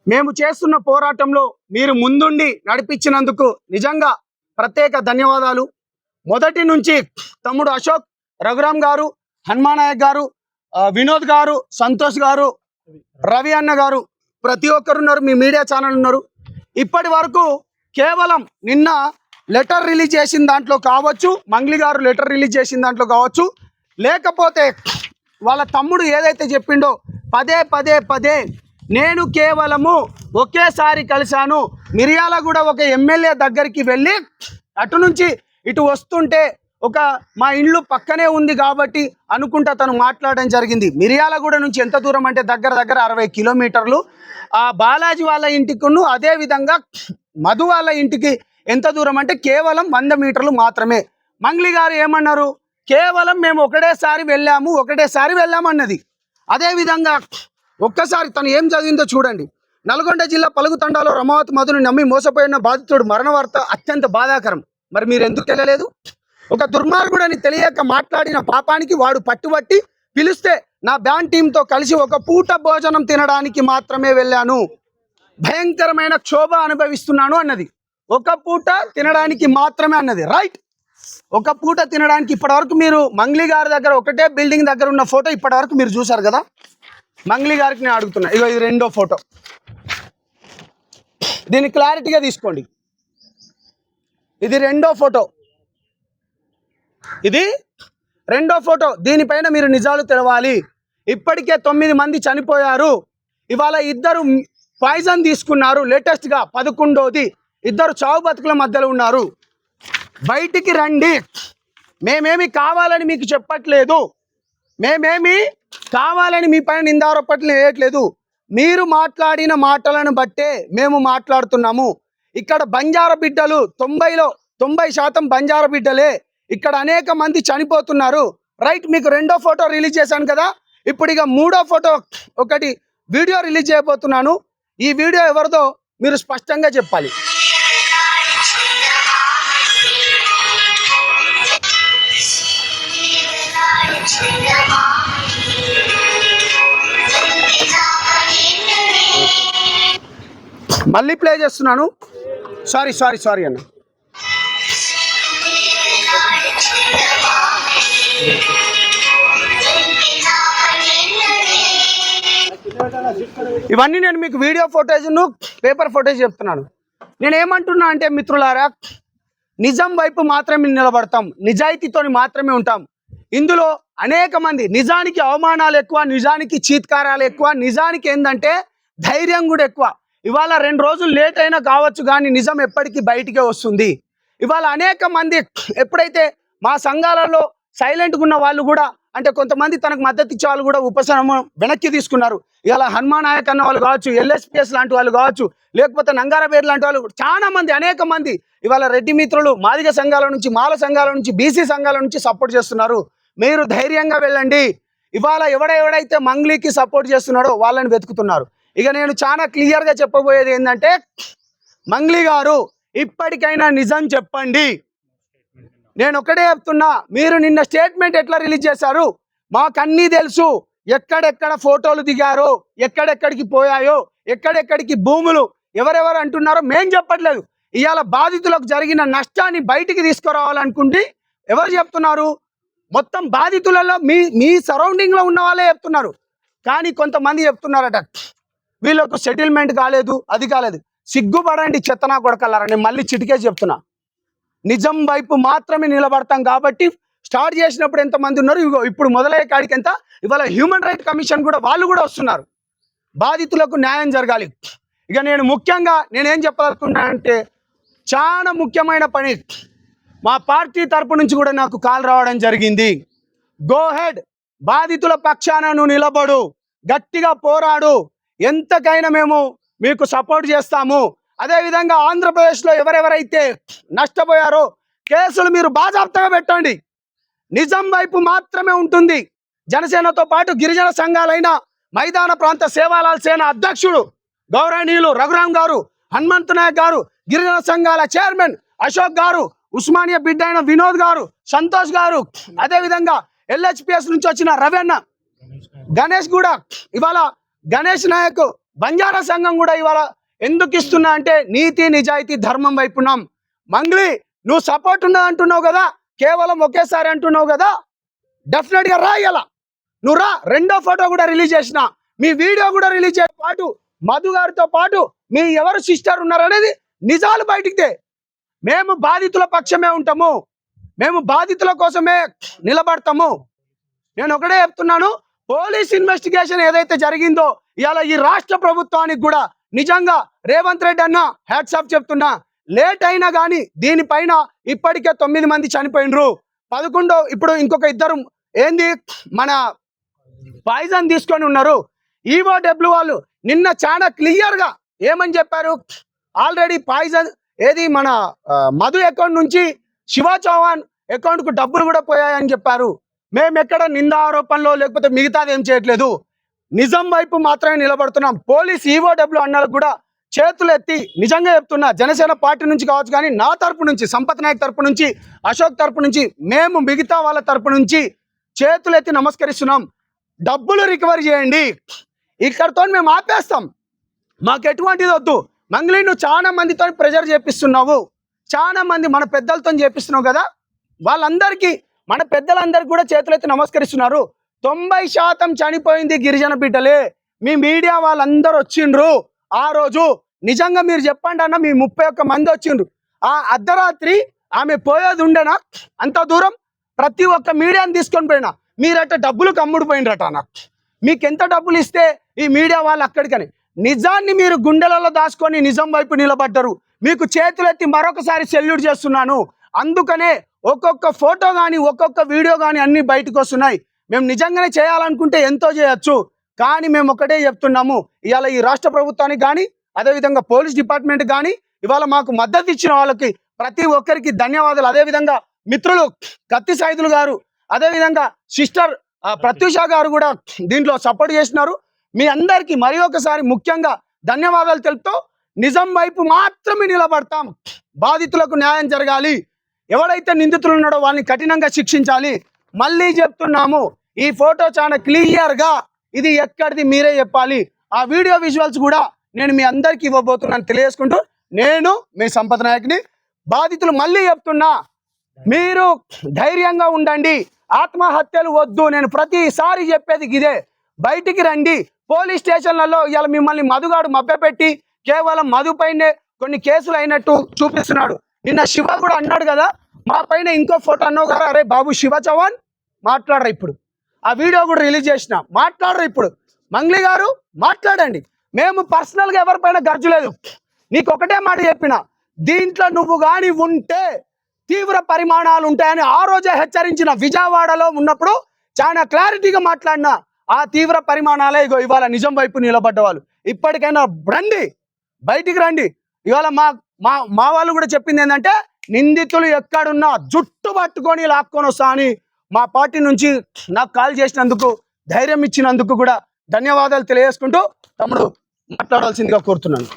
మేము చేస్తున్న పోరాటంలో మీరు ముందుండి నడిపించినందుకు నిజంగా ప్రత్యేక ధన్యవాదాలు. మొదటి నుంచి తమ్ముడు అశోక్, రఘురామ్ గారు, హనుమానాయక్ గారు, వినోద్ గారు, సంతోష్ గారు, రవి అన్న గారు, ప్రతి ఒక్కరు ఉన్నారు. మీ మీడియా ఛానల్ ఉన్నారు. ఇప్పటి వరకు కేవలం నిన్న లెటర్ రిలీజ్ చేసిన దాంట్లో కావచ్చు, మంగ్లీ గారు లెటర్ రిలీజ్ చేసిన దాంట్లో కావచ్చు, లేకపోతే వాళ్ళ తమ్ముడు ఏదైతే చెప్పిండో పదే పదే పదే నేను కేవలము ఒకేసారి కలిశాను. మిర్యాలగూడ ఒక ఎమ్మెల్యే దగ్గరికి వెళ్ళి అటు నుంచి ఇటు వస్తుంటే ఒక మా ఇల్లు పక్కనే ఉంది కాబట్టి అనుకుంటా తను మాట్లాడడం జరిగింది. మిర్యాలగూడ నుంచి ఎంత దూరం అంటే దగ్గర దగ్గర 60 కిలోమీటర్లు. ఆ బాలాజీ వాళ్ళ ఇంటికి అదేవిధంగా మధు వాళ్ళ ఇంటికి ఎంత దూరం అంటే కేవలం 100 మీటర్లు మాత్రమే. మంగ్లీ గారు ఏమన్నారు, కేవలం మేము ఒకటేసారి వెళ్ళాము అన్నది. అదేవిధంగా ఒక్కసారి తను ఏం చదివిందో చూడండి. నల్గొండ జిల్లా పలుగుతండాలో రమావతి మధును నమ్మి మోసపోయిన బాధితుడు మరణ వార్త అత్యంత బాధాకరం. మరి మీరు ఎందుకు వెళ్ళలేదు? ఒక దుర్మార్గుడని తెలియక మాట్లాడిన పాపానికి వాడు పట్టుబట్టి పిలిస్తే నా బ్యాండ్ టీంతో కలిసి ఒక పూట భోజనం తినడానికి మాత్రమే వెళ్ళాను. భయంకరమైన క్షోభ అనుభవిస్తున్నాను అన్నది. ఒక పూట తినడానికి మాత్రమే అన్నది. రైట్, ఒక పూట తినడానికి. ఇప్పటివరకు మీరు మంగ్లీ గారి దగ్గర ఒకటే బిల్డింగ్ దగ్గర ఉన్న ఫోటో ఇప్పటివరకు మీరు చూసారు కదా. మంగ్లీ గారికి నేను అడుగుతున్నా, ఇగో ఇది రెండో ఫోటో, దీన్ని క్లారిటీగా తీసుకోండి. ఇది రెండో ఫోటో, దీనిపైన మీరు నిజాలు తెలవాలి. ఇప్పటికే 9 మంది చనిపోయారు. ఇవాళ 2 పాయిజన్ తీసుకున్నారు. లేటెస్ట్గా 11వది. 2 చావు బతుకుల మధ్యలో ఉన్నారు. బయటికి రండి. మేమేమి కావాలని మీకు చెప్పట్లేదు, మేమేమి కావాలని మీ పైన నిందారోపణలు వేయట్లేదు. మీరు మాట్లాడిన మాటలను బట్టే మేము మాట్లాడుతున్నాము. ఇక్కడ బంజారా బిడ్డలు 90% బంజారా బిడ్డలే. ఇక్కడ అనేక మంది చనిపోతున్నారు. రైట్, మీకు రెండో ఫోటో రిలీజ్ చేశాను కదా. ఇప్పుడు ఇక మూడో ఫోటో ఒకటి వీడియో రిలీజ్ చేయబోతున్నాను. ఈ వీడియో ఎవరిదో మీరు స్పష్టంగా చెప్పాలి. మళ్ళీ ప్లే చేస్తున్నాను. సారీ అన్న. ఇవన్నీ నేను మీకు వీడియో ఫోటేజ్ను పేపర్ ఫోటేజ్ చెప్తున్నాను. నేనేమంటున్నా అంటే మిత్రులారా, నిజం వైపు మాత్రమే నిలబడతాం, నిజాయితీతో మాత్రమే ఉంటాం. ఇందులో అనేక మంది నిజానికి అవమానాలు ఎక్కువ, నిజానికి చీత్కారాలు ఎక్కువ, నిజానికి ఏంటంటే ధైర్యం కూడా ఎక్కువ. ఇవాళ 2 రోజులు లేట్ అయినా కావచ్చు కానీ నిజం ఎప్పటికీ బయటికే వస్తుంది. ఇవాళ అనేక మంది ఎప్పుడైతే మా సంఘాలలో సైలెంట్గా ఉన్న వాళ్ళు కూడా, అంటే కొంతమంది తనకు మద్దతు ఇచ్చే వాళ్ళు కూడా ఉపశమనం వెనక్కి తీసుకున్నారు. ఇలా హనుమాన్ నాయక్ అన్న వాళ్ళు కావచ్చు, LSPS లాంటి వాళ్ళు కావచ్చు, లేకపోతే నంగారబేర్ లాంటి వాళ్ళు చాలా మంది, అనేక మంది ఇవాళ రెడ్డి మిత్రులు మాదిగ సంఘాల నుంచి, మాల సంఘాల నుంచి, BC సంఘాల నుంచి సపోర్ట్ చేస్తున్నారు. మీరు ధైర్యంగా వెళ్ళండి. ఇవాళ ఎవడైతే మంగ్లీకి సపోర్ట్ చేస్తున్నాడో వాళ్ళని వెతుకుతున్నారు. ఇక నేను చాలా క్లియర్గా చెప్పబోయేది ఏంటంటే, మంగ్లీ గారు ఇప్పటికైనా నిజం చెప్పండి. నేను ఒకటే చెప్తున్నా, మీరు నిన్న స్టేట్మెంట్ ఎట్లా రిలీజ్ చేశారు మాకన్నీ తెలుసు. ఎక్కడెక్కడ ఫోటోలు దిగారో, ఎక్కడెక్కడికి పోయాయో, ఎక్కడెక్కడికి భూములు ఎవరెవరు అంటున్నారో మేం చెప్పట్లేదు. ఇవాళ బాధితులకు జరిగిన నష్టాన్ని బయటికి తీసుకురావాలనుకుంటే ఎవరు చెప్తున్నారు? మొత్తం బాధితులలో మీ సరౌండింగ్లో ఉన్న వాళ్ళే చెప్తున్నారు. కానీ కొంతమంది చెప్తున్నారట వీళ్ళకు సెటిల్మెంట్ కాలేదు, అది కాలేదు. సిగ్గుపడండి చెత్తనా కొడకల్లారా. నేను మళ్ళీ చిటికేసి చెప్తున్నా, నిజం వైపు మాత్రమే నిలబడతాం. కాబట్టి స్టార్ట్ చేసినప్పుడు ఎంతమంది ఉన్నారు, ఇప్పుడు మొదలయ్యే కాడికి ఎంత. ఇవాళ హ్యూమన్ రైట్ కమిషన్ కూడా వాళ్ళు కూడా వస్తున్నారు. బాధితులకు న్యాయం జరగాలి. ఇక నేను ముఖ్యంగా నేనేం చెప్పాలనుకున్నానంటే, చాలా ముఖ్యమైన పని, మా పార్టీ తరపు నుంచి కూడా నాకు కాల్ రావడం జరిగింది. గో హెడ్, బాధితుల పక్షాన నువ్వు నిలబడు, గట్టిగా పోరాడు, ఎంతకైనా మేము మీకు సపోర్ట్ చేస్తాము. అదేవిధంగా ఆంధ్రప్రదేశ్లో ఎవరెవరైతే నష్టపోయారో కేసులు మీరు బాజాప్తగా పెట్టండి. నిజం వైపు మాత్రమే ఉంటుంది. జనసేనతో పాటు గిరిజన సంఘాలైన మైదాన ప్రాంత సేవాలాల్ సేన అధ్యక్షుడు గౌరవనీయులు రఘురామ్ గారు, హనుమంతు నాయక్ గారు, గిరిజన సంఘాల చైర్మన్ అశోక్ గారు, ఉస్మానియా బిడ్డ అయిన వినోద్ గారు, సంతోష్ గారు, అదేవిధంగా LHPS నుంచి వచ్చిన రవి అన్న, గణేష్ కూడా, ఇవాళ గణేష్ నాయక్ బంజారా సంఘం కూడా ఇవాళ ఎందుకు ఇస్తున్నా అంటే నీతి నిజాయితీ ధర్మం వైపు ఉన్నాం. మంగ్లీ నువ్వు సపోర్ట్ ఉన్నది అంటున్నావు కదా, కేవలం ఒకేసారి అంటున్నావు కదా, డెఫినెట్ గా రా. ఇలా నువ్వు రా, రెండో ఫోటో కూడా రిలీజ్ చేసిన, మీ వీడియో కూడా రిలీజ్ చేసే పాటు మధు గారితో పాటు మీ ఎవరు సిస్టర్ ఉన్నారు అనేది నిజాలు బయటికి తే. మేము బాధితుల పక్షమే ఉంటాము, మేము బాధితుల కోసమే నిలబడతాము. నేను ఒకటే చెప్తున్నాను, పోలీస్ ఇన్వెస్టిగేషన్ ఏదైతే జరిగిందో ఇవాళ ఈ రాష్ట్ర ప్రభుత్వానికి కూడా నిజంగా రేవంత్ రెడ్డి అన్న హ్యాట్స్ ఆఫ్ చెప్తున్నా. లేట్ అయినా కానీ దీనిపైన ఇప్పటికే 9 మంది చనిపోయినరు. 11 ఇప్పుడు ఇంకొక ఇద్దరు ఏంది మన పాయిజన్ తీసుకొని ఉన్నారు. ఈఓడబ్ల్యూ వాళ్ళు నిన్న చాలా క్లియర్ గా ఏమని చెప్పారు, ఆల్రెడీ పాయిజన్ ఏది మన మధు అకౌంట్ నుంచి శివ చౌహాన్ అకౌంట్ కు డబ్బులు కూడా పోయాయని చెప్పారు. మేము ఎక్కడ నింద ఆరోపణలో లేకపోతే మిగతాది ఏం చేయట్లేదు, నిజం వైపు మాత్రమే నిలబడుతున్నాం. పోలీస్ ఈఓడబ్ల్యూ అన్నలకు కూడా చేతులు ఎత్తి నిజంగా చెప్తున్నా, జనసేన పార్టీ నుంచి కావచ్చు కానీ నా తరపు నుంచి, సంపత్ నాయక్ తరపు నుంచి, అశోక్ తరపు నుంచి, మేము మిగతా వాళ్ళ తరపు నుంచి చేతులు ఎత్తి నమస్కరిస్తున్నాం. డబ్బులు రికవరీ చేయండి, ఇక్కడతో మేము ఆపేస్తాం, మాకు ఎటువంటిది వద్దు. మంగ్లీ నువ్వు చాలా మందితో ప్రెజర్ చేపిస్తున్నావు, చాలా మంది మన పెద్దలతో చేపిస్తున్నావు కదా, వాళ్ళందరికీ మన పెద్దలందరికీ కూడా చేతులెత్తి నమస్కరిస్తున్నారు. 90% చనిపోయింది గిరిజన బిడ్డలే. మీ మీడియా వాళ్ళందరూ వచ్చిండ్రు ఆ రోజు. నిజంగా మీరు చెప్పండి అన్న, మీ 31 మంది వచ్చిండ్రు. ఆ అర్ధరాత్రి ఆమె పోయేది ఉండేనా అంత దూరం? ప్రతి ఒక్క మీడియాని తీసుకొని పోయినా మీరట డబ్బులు కమ్ముడు పోయినరట అన్న. మీకు ఎంత డబ్బులు ఇస్తే ఈ మీడియా వాళ్ళు అక్కడికని నిజాన్ని మీరు గుండెలలో దాచుకొని నిజం వైపు నిలబడ్డారు. మీకు చేతులెత్తి మరొకసారి సెల్యూట్ చేస్తున్నాను. అందుకనే ఒక్కొక్క ఫోటో కానీ ఒక్కొక్క వీడియో కానీ అన్ని బయటకు వస్తున్నాయి. మేము నిజంగానే చేయాలనుకుంటే ఎంతో చేయొచ్చు, కానీ మేము ఒకటే చెప్తున్నాము, ఇవాళ ఈ రాష్ట్ర ప్రభుత్వానికి కానీ అదేవిధంగా పోలీస్ డిపార్ట్మెంట్ కానీ ఇవాళ మాకు మద్దతు ఇచ్చిన వాళ్ళకి ప్రతి ఒక్కరికి ధన్యవాదాలు. అదేవిధంగా మిత్రులు కత్తి సైదులు గారు, అదేవిధంగా సిస్టర్ ప్రత్యూష గారు కూడా దీంట్లో సపోర్ట్ చేసినారు. మీ అందరికీ మరి ఒకసారి ముఖ్యంగా ధన్యవాదాలు తెలుపుతూ, నిజం వైపు మాత్రమే నిలబడతాం. బాధితులకు న్యాయం జరగాలి, ఎవడైతే నిందితులు ఉన్నాడో వాళ్ళని కఠినంగా శిక్షించాలి. మళ్ళీ చెప్తున్నాము, ఈ ఫోటో చాలా క్లియర్ గా ఇది ఎక్కడిది మీరే చెప్పాలి. ఆ వీడియో విజువల్స్ కూడా నేను మీ అందరికి ఇవ్వబోతున్నాను తెలియజేసుకుంటూ, నేను మీ సంపత్ నాయక్ని. బాధితులు మళ్ళీ చెప్తున్నా, మీరు ధైర్యంగా ఉండండి, ఆత్మహత్యలు వద్దు. నేను ప్రతిసారి చెప్పేది ఇదే, బయటికి రండి. పోలీస్ స్టేషన్లలో ఇవాళ మిమ్మల్ని మధుగాడు మభ్యపెట్టి కేవలం మధు పైనే కొన్ని కేసులు అయినట్టు చూపిస్తున్నాడు. నిన్న శివ కూడా అన్నాడు కదా, మా పైన ఇంకో ఫోటో అన్నావు కదా, అరే బాబు శివ చౌహాన్ మాట్లాడరా, ఇప్పుడు ఆ వీడియో కూడా రిలీజ్ చేసిన, మాట్లాడరు. ఇప్పుడు మంగ్లీ గారు మాట్లాడండి. మేము పర్సనల్గా ఎవరిపైన గర్జు లేదు. నీకు ఒకటే మాట చెప్పిన, దీంట్లో నువ్వు కానీ ఉంటే తీవ్ర పరిమాణాలు ఉంటాయని ఆ రోజే హెచ్చరించిన. విజయవాడలో ఉన్నప్పుడు చాలా క్లారిటీగా మాట్లాడిన. ఆ తీవ్ర పరిమాణాలే ఇగో ఇవాళ నిజం వైపు నిలబడ్డ వాళ్ళు. ఇప్పటికైనా రండి, బయటికి రండి. ఇవాళ మా వాళ్ళు కూడా చెప్పింది ఏంటంటే, నిందితులు ఎక్కడున్నా జుట్టు పట్టుకొని లాక్కొని వస్తా అని మా పార్టీ నుంచి నాకు కాల్ చేసినందుకు, ధైర్యం ఇచ్చినందుకు కూడా ధన్యవాదాలు తెలియజేసుకుంటూ తమ్ముడు మాట్లాడాల్సిందిగా కోరుతున్నాను.